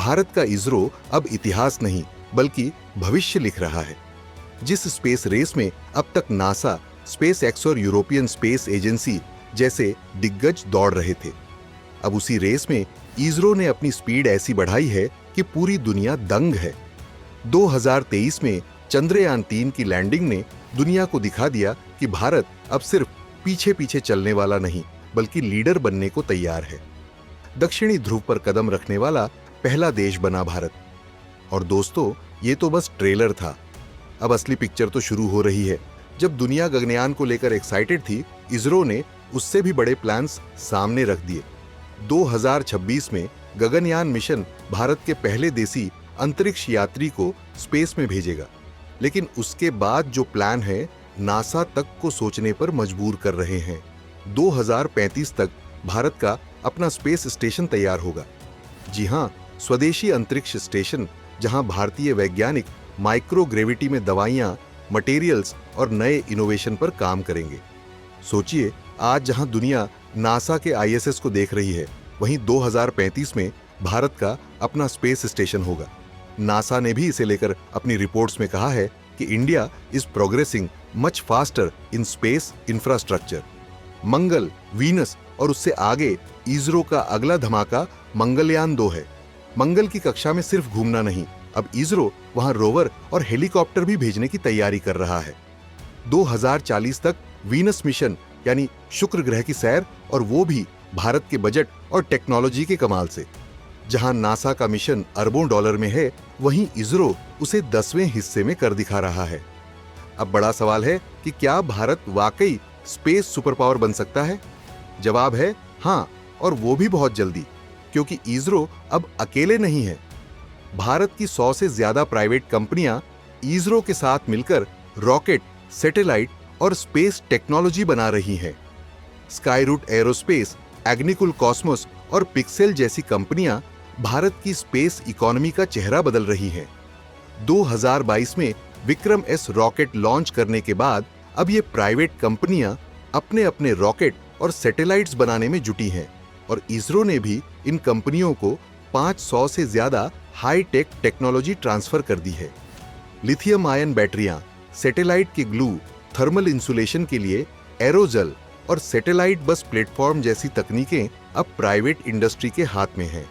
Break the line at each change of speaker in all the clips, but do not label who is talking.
भारत का इसरो अब इतिहास नहीं बल्कि भविष्य लिख रहा है। जिस स्पेस रेस में अब तक नासा, स्पेस एक्स और यूरोपियन स्पेस एजेंसी जैसे दिग्गज दौड़ रहे थे, अब उसी रेस में इसरो ने अपनी स्पीड ऐसी बढ़ाई है कि पूरी दुनिया दंग है। 2023 में चंद्रयान-3 की लैंडिंग ने दुनिया को दिखा दिया कि भारत अब सिर्फ पीछे पीछे चलने वाला नहीं बल्कि लीडर बनने को तैयार है। दक्षिणी ध्रुव पर कदम रखने वाला पहला देश बना भारत। और दोस्तों, ये तो बस ट्रेलर था। अब असली पिक्चर तो शुरू हो रही है। जब दुनिया गगनयान को लेकर एक्साइटेड थी, इसरो ने उससे भी बड़े प्लान्स सामने रख दिए। 2026 में गगनयान मिशन भारत के पहले देसी अंतरिक्ष यात्री को स्पेस में भेजेगा। लेकिन उसके बाद जो प्लान है, नासा तक को सोचने पर मजबूर कर रहे हैं। 2035 तक भारत का अपना स्पेस स्टेशन तैयार होगा। जी हां, स्वदेशी अंतरिक्ष स्टेशन, जहां भारतीय वैज्ञानिक माइक्रोग्रेविटी में दवाइयां, मटेरियल्स और नए इनोवेशन पर काम करेंगे। सोचिए, आज जहां दुनिया नासा के आईएसएस को देख रही है, वहीं 2035 में भारत का अपना स्पेस स्टेशन होगा। नासा ने भी इसे लेकर अपनी रिपोर्ट्स में कहा है कि India is progressing much faster in space infrastructure. Mangal, Venus और उससे आगे इसरो का अगला धमाका मंगलयान-2 है। मंगल की कक्षा में सिर्फ घूमना नहीं, अब इसरो वहां रोवर और हेलीकॉप्टर भी भेजने की तैयारी कर रहा है। 2040 तक वीनस मिशन यानी शुक्र ग्रह की सैर, और वो भी भारत के बजट और टेक्नोलॉजी के कमाल से। जहां नासा का मिशन अरबों डॉलर में है, वहीं इसरो उसे 10वें हिस्से में कर दिखा रहा है। अब बड़ा सवाल है कि क्या भारत वाकई स्पेस सुपर पावर बन सकता है? जवाब है हां, और वो भी बहुत जल्दी, क्योंकि इसरो अब अकेले नहीं है। भारत की 100 से ज्यादा प्राइवेट कंपनियां इसरो के साथ मिलकर रॉकेट, सैटेलाइट और स्पेस टेक्नोलॉजी बना रही हैं। स्काईरूट एरोस्पेस, एग्निकुल कॉस्मोस और पिक्सेल जैसी कंपनियां भारत की स्पेस इकोनॉमी का चेहरा बदल रही हैं। 2022 में विक्रम एस रॉकेट लॉन्च करने के बाद अब ये प्राइवेट कंपनियां अपने अपने रॉकेट और सैटेलाइट्स बनाने में जुटी हैं, और इसरो ने भी इन कंपनियों को 500 से ज्यादा हाई टेक टेक्नोलॉजी ट्रांसफर कर दी है। लिथियम आयन बैटरियां, सैटेलाइट के ग्लू, थर्मल इंसुलेशन के लिए एरोजल और सैटेलाइट बस प्लेटफॉर्म जैसी तकनीकें अब प्राइवेट इंडस्ट्री के हाथ में हैं।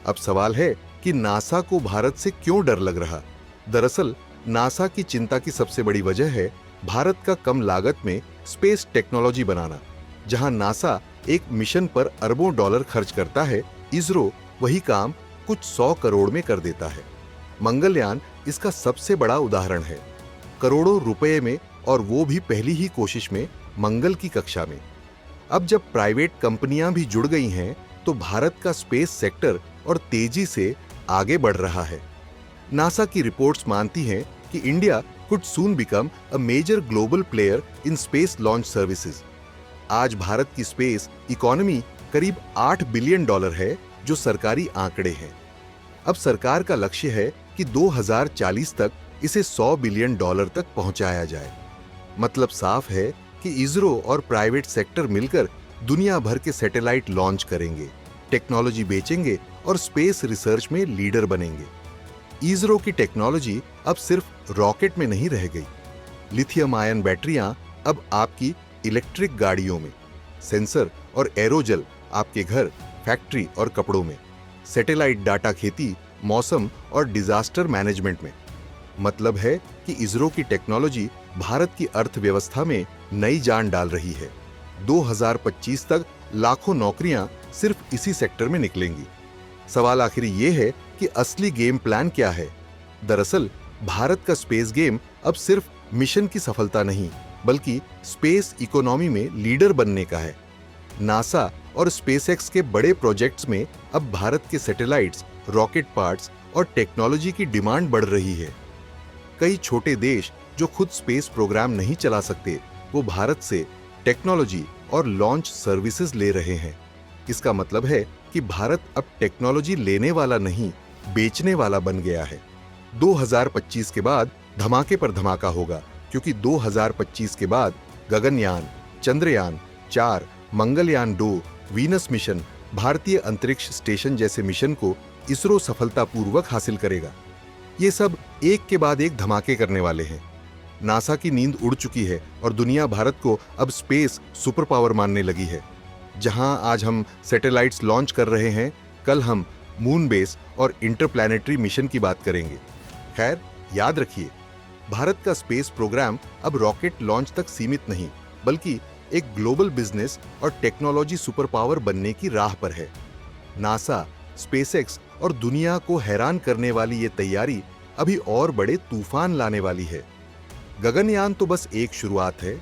अब सवाल है कि नासा को भारत से क्यों डर लग रहा? दरअसल नासा की चिंता की सबसे बड़ी वजह है भारत का कम लागत में स्पेस टेक्नोलॉजी बनाना। जहां नासा एक मिशन पर अरबों डॉलर खर्च करता है, इसरो वही काम कुछ 100 करोड़ में कर देता है। मंगलयान इसका सबसे बड़ा उदाहरण है। करोड़ों रुपए में, और वो भी पहली ही कोशिश में मंगल की कक्षा में। अब जब प्राइवेट कंपनियां भी जुड़ गई हैं, तो भारत का स्पेस सेक्टर और तेजी से आगे बढ़ रहा है। नासा की रिपोर्ट्स मानती हैं कि India could soon become a major global player in space launch services. आज भारत की स्पेस इकोनॉमी करीब $8 बिलियन है, जो सरकारी आंकड़े हैं। अब सरकार का लक्ष्य है कि 2040 तक इसे $100 बिलियन तक पहुंचाया जाए। मतलब साफ है कि इसरो और प्राइवेट सेक्टर मिलकर दुनिया भर के सैटेलाइट लॉन्च करेंगे, टेक्नोलॉजी बेचेंगे और स्पेस रिसर्च में लीडर बनेंगे। इसरो की टेक्नोलॉजी अब सिर्फ रॉकेट में नहीं रह गई। लिथियम आयन बैटरियां अब आपकी इलेक्ट्रिक गाड़ियों में, सेंसर और एरोजल आपके घर, फैक्ट्री और कपड़ों में, सैटेलाइट डाटा खेती, मौसम और डिजास्टर मैनेजमेंट में। मतलब है कि इसरो की टेक्नोलॉजी भारत की अर्थव्यवस्था में नई जान डाल रही है। 2025 तक लाखों नौकरियां सिर्फ इसी सेक्टर में निकलेंगी। सवाल आखिर ये है कि असली गेम प्लान क्या है? दरअसल भारत का स्पेस गेम अब सिर्फ मिशन की सफलता नहीं, बल्कि स्पेस इकोनॉमी में लीडर बनने का है। नासा और स्पेसएक्स के बड़े प्रोजेक्ट्स में अब भारत के सैटेलाइट्स, रॉकेट पार्ट्स और टेक्नोलॉजी की डिमांड बढ़ रही है। कई छोटे देश जो खुद स्पेस प्रोग्राम नहीं चला सकते, वो भारत से टेक्नोलॉजी और लॉन्च सर्विसेज ले रहे हैं। इसका मतलब है कि भारत अब टेक्नोलॉजी लेने वाला नहीं, बेचने वाला बन गया है। 2025 के बाद धमाके पर धमाका होगा, क्योंकि 2025 के बाद गगनयान, चंद्रयान 4, मंगलयान 2, वीनस मिशन, भारतीय अंतरिक्ष स्टेशन जैसे मिशन को इसरो सफलतापूर्वक हासिल करेगा। ये सब एक के बाद एक धमाके करने वाले हैं। नासा की नींद उड़ चुकी है और दुनिया भारत को अब स्पेस सुपर पावर मानने लगी है। जहां आज हम सैटेलाइट्स लॉन्च कर रहे हैं, कल हम मून बेस और इंटरप्लैनेटरी मिशन की बात करेंगे। खैर, याद रखिए, भारत का स्पेस प्रोग्राम अब रॉकेट लॉन्च तक सीमित नहीं, बल्कि एक ग्लोबल बिजनेस और टेक्नोलॉजी सुपर पावर बनने की राह पर है। नासा, स्पेसएक्स और दुनिया को हैरान करने वाली ये तैयारी अभी और बड़े तूफान लाने वाली है। गगनयान तो बस एक शुरुआत है।